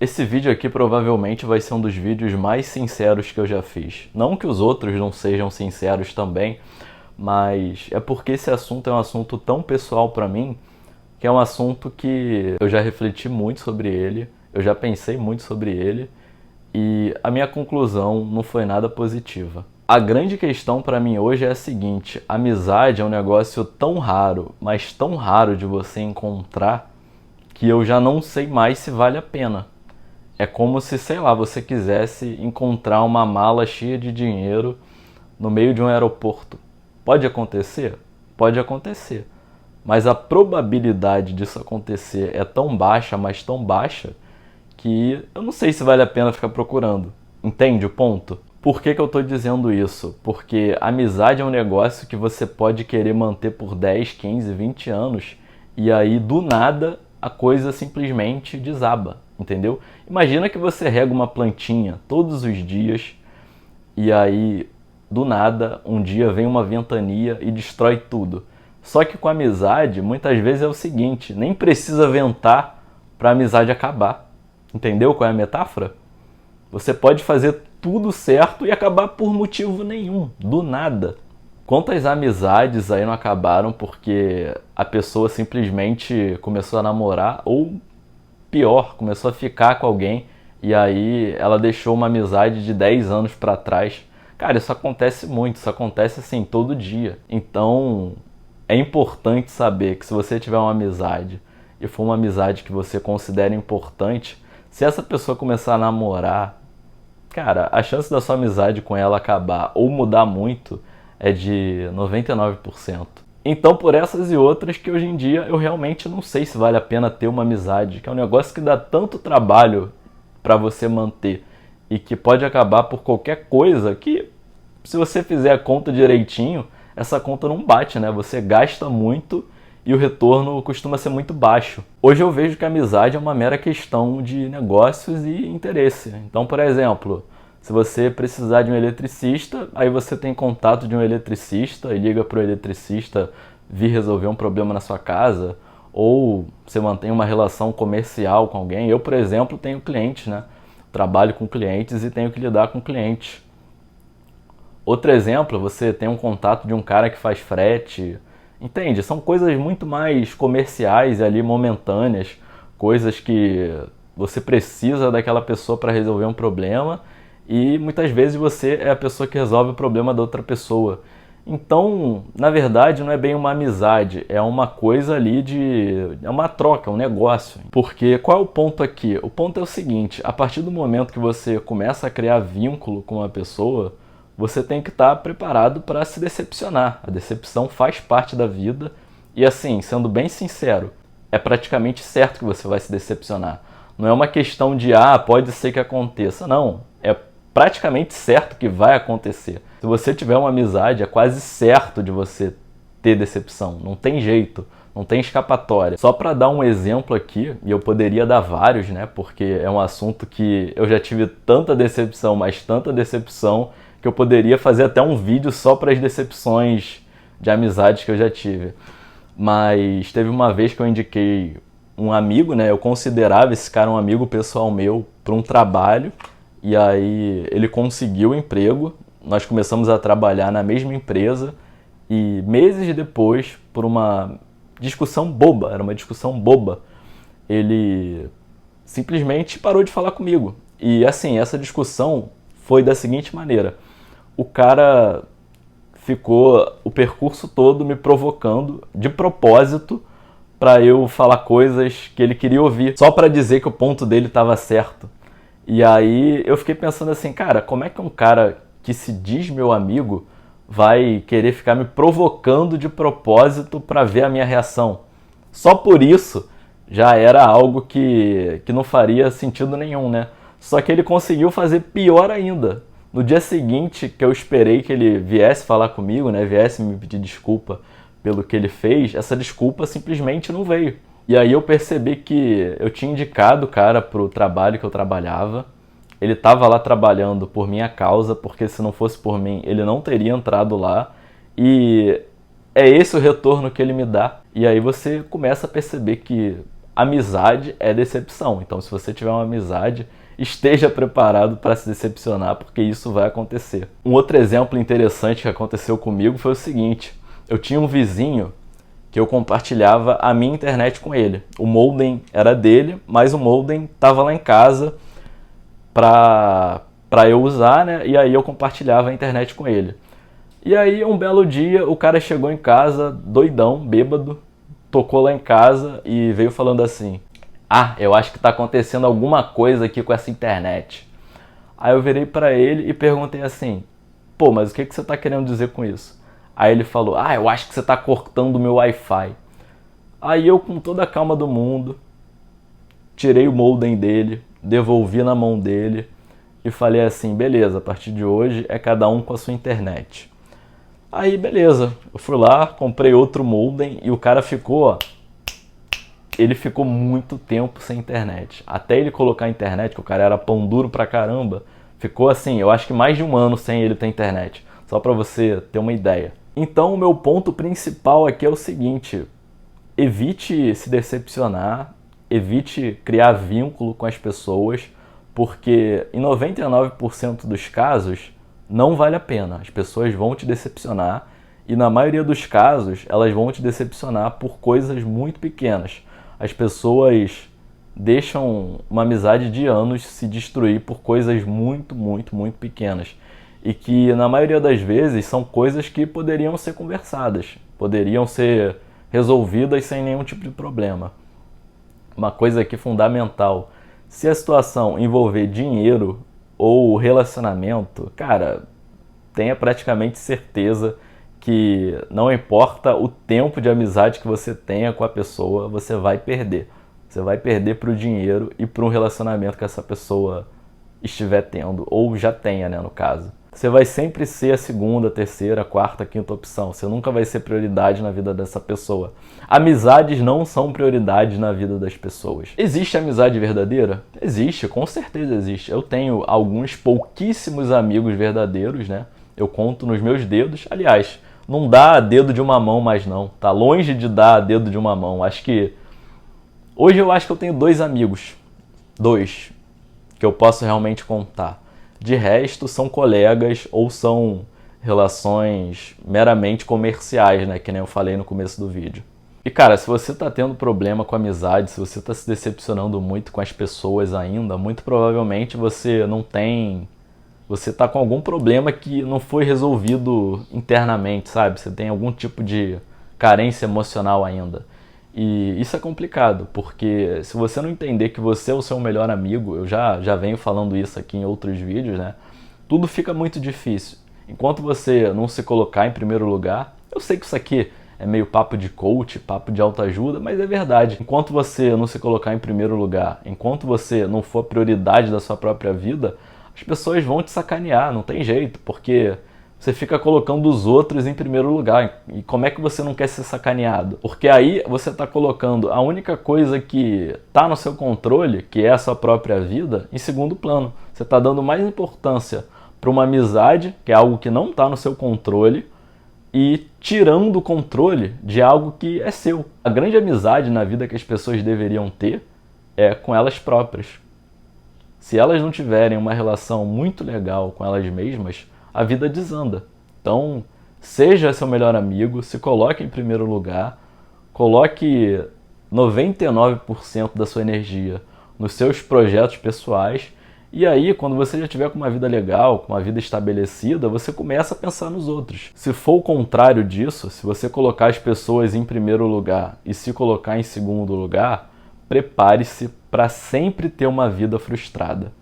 Esse vídeo aqui provavelmente vai ser um dos vídeos mais sinceros que eu já fiz. Não que os outros não sejam sinceros também, mas é porque esse assunto é um assunto tão pessoal pra mim, que é um assunto que eu já refleti muito sobre ele, eu já pensei muito sobre ele, e a minha conclusão não foi nada positiva. A grande questão pra mim hoje é a seguinte: amizade é um negócio tão raro, mas tão raro de você encontrar, que eu já não sei mais se vale a pena. É como se, sei lá, você quisesse encontrar uma mala cheia de dinheiro no meio de um aeroporto. Pode acontecer? Pode acontecer. Mas a probabilidade disso acontecer é tão baixa, mas tão baixa, que eu não sei se vale a pena ficar procurando. Entende o ponto? Por que eu tô dizendo isso? Porque amizade é um negócio que você pode querer manter por 10, 15, 20 anos e aí do nada a coisa simplesmente desaba, entendeu? Imagina que você rega uma plantinha todos os dias e aí do nada um dia vem uma ventania e destrói tudo. Só que com amizade muitas vezes é o seguinte: nem precisa ventar para a amizade acabar. Entendeu qual é a metáfora? Você pode fazer tudo certo e acabar por motivo nenhum, do nada. Quantas amizades aí não acabaram porque a pessoa simplesmente começou a namorar ou pior, começou a ficar com alguém e aí ela deixou uma amizade de 10 anos pra trás. Cara, isso acontece muito, isso acontece assim todo dia. Então, é importante saber que se você tiver uma amizade e for uma amizade que você considera importante, se essa pessoa começar a namorar, cara, a chance da sua amizade com ela acabar ou mudar muito é de 99%. Então, por essas e outras que hoje em dia eu realmente não sei se vale a pena ter uma amizade, que é um negócio que dá tanto trabalho pra você manter e que pode acabar por qualquer coisa que, se você fizer a conta direitinho, essa conta não bate, né? Você gasta muito e o retorno costuma ser muito baixo. Hoje eu vejo que a amizade é uma mera questão de negócios e interesse. Então, por exemplo, se você precisar de um eletricista, aí você tem contato de um eletricista e liga para o eletricista vir resolver um problema na sua casa, ou você mantém uma relação comercial com alguém. Eu, por exemplo, tenho clientes, né? Trabalho com clientes e tenho que lidar com clientes. Outro exemplo, você tem um contato de um cara que faz frete. Entende? São coisas muito mais comerciais e ali momentâneas, coisas que você precisa daquela pessoa para resolver um problema e muitas vezes você é a pessoa que resolve o problema da outra pessoa. Então, na verdade, não é bem uma amizade, é uma coisa ali de... é uma troca, um negócio. Porque qual é o ponto aqui? O ponto é o seguinte: a partir do momento que você começa a criar vínculo com uma pessoa, você tem que estar preparado para se decepcionar. A decepção faz parte da vida e, assim, sendo bem sincero, é praticamente certo que você vai se decepcionar. Não é uma questão de, pode ser que aconteça. Não, é praticamente certo que vai acontecer. Se você tiver uma amizade, é quase certo de você ter decepção. Não tem jeito, não tem escapatória. Só para dar um exemplo aqui, e eu poderia dar vários, né? Porque é um assunto que eu já tive tanta decepção, mas tanta decepção, que eu poderia fazer até um vídeo só para as decepções de amizades que eu já tive. Mas teve uma vez que eu indiquei um amigo, né? Eu considerava esse cara um amigo pessoal meu para um trabalho, e aí ele conseguiu o emprego, nós começamos a trabalhar na mesma empresa, e meses depois, por uma discussão boba, era uma discussão boba, ele simplesmente parou de falar comigo. E assim, essa discussão foi da seguinte maneira: o cara ficou o percurso todo me provocando de propósito para eu falar coisas que ele queria ouvir, só para dizer que o ponto dele estava certo. E aí eu fiquei pensando assim, cara, como é que um cara que se diz meu amigo vai querer ficar me provocando de propósito para ver a minha reação? Só por isso já era algo que não faria sentido nenhum, né? Só que ele conseguiu fazer pior ainda. No dia seguinte, que eu esperei que ele viesse falar comigo, né, viesse me pedir desculpa pelo que ele fez, essa desculpa simplesmente não veio. E aí eu percebi que eu tinha indicado o cara pro trabalho que eu trabalhava. Ele estava lá trabalhando por minha causa, porque se não fosse por mim, ele não teria entrado lá. E é esse o retorno que ele me dá. E aí você começa a perceber que amizade é decepção. Então, se você tiver uma amizade, esteja preparado para se decepcionar, porque isso vai acontecer. Um outro exemplo interessante que aconteceu comigo foi o seguinte: eu tinha um vizinho que eu compartilhava a minha internet com ele. O modem era dele, mas o modem estava lá em casa para eu usar, né? E aí eu compartilhava a internet com ele. E aí, um belo dia, o cara chegou em casa, doidão, bêbado, tocou lá em casa e veio falando assim: ah, eu acho que tá acontecendo alguma coisa aqui com essa internet. Aí eu virei pra ele e perguntei assim: pô, mas o que você tá querendo dizer com isso? Aí ele falou: ah, eu acho que você tá cortando o meu Wi-Fi. Aí eu, com toda a calma do mundo, tirei o modem dele, devolvi na mão dele e falei assim: beleza, a partir de hoje é cada um com a sua internet. Aí, beleza, eu fui lá, comprei outro modem e o cara ficou, ó, ele ficou muito tempo sem internet. Até ele colocar a internet, que o cara era pão duro pra caramba, ficou assim, eu acho que mais de um ano sem ele ter internet. Só pra você ter uma ideia. Então, o meu ponto principal aqui é o seguinte: evite se decepcionar, evite criar vínculo com as pessoas, porque em 99% dos casos não vale a pena. As pessoas vão te decepcionar e na maioria dos casos elas vão te decepcionar por coisas muito pequenas. As pessoas deixam uma amizade de anos se destruir por coisas muito, muito, muito pequenas. E que na maioria das vezes são coisas que poderiam ser conversadas, poderiam ser resolvidas sem nenhum tipo de problema. Uma coisa aqui fundamental: se a situação envolver dinheiro ou relacionamento, cara, tenha praticamente certeza que não importa o tempo de amizade que você tenha com a pessoa, você vai perder. Você vai perder para o dinheiro e para um relacionamento que essa pessoa estiver tendo, ou já tenha, né, no caso. Você vai sempre ser a segunda, terceira, quarta, quinta opção. Você nunca vai ser prioridade na vida dessa pessoa. Amizades não são prioridades na vida das pessoas. Existe amizade verdadeira? Existe, com certeza existe. Eu tenho alguns pouquíssimos amigos verdadeiros, né? Eu conto nos meus dedos. Aliás, não dá dedo de uma mão mais não. Tá longe de dar dedo de uma mão. Hoje eu acho que eu tenho 2 amigos. 2. Que eu posso realmente contar. De resto, são colegas ou são relações meramente comerciais, né? Que nem eu falei no começo do vídeo. E cara, se você tá tendo problema com a amizade, se você tá se decepcionando muito com as pessoas ainda, muito provavelmente você tá com algum problema que não foi resolvido internamente, sabe? Você tem algum tipo de carência emocional ainda. E isso é complicado, porque se você não entender que você é o seu melhor amigo, eu já venho falando isso aqui em outros vídeos, né? Tudo fica muito difícil. Enquanto você não se colocar em primeiro lugar, eu sei que isso aqui é meio papo de coach, papo de autoajuda, mas é verdade. Enquanto você não se colocar em primeiro lugar, enquanto você não for a prioridade da sua própria vida, as pessoas vão te sacanear, não tem jeito, porque você fica colocando os outros em primeiro lugar. E como é que você não quer ser sacaneado? Porque aí você está colocando a única coisa que está no seu controle, que é a sua própria vida, em segundo plano. Você está dando mais importância para uma amizade, que é algo que não está no seu controle, e tirando o controle de algo que é seu. A grande amizade na vida que as pessoas deveriam ter é com elas próprias. Se elas não tiverem uma relação muito legal com elas mesmas, a vida desanda. Então, seja seu melhor amigo, se coloque em primeiro lugar, coloque 99% da sua energia nos seus projetos pessoais, e aí, quando você já tiver com uma vida legal, com uma vida estabelecida, você começa a pensar nos outros. Se for o contrário disso, se você colocar as pessoas em primeiro lugar e se colocar em segundo lugar, prepare-se para sempre ter uma vida frustrada.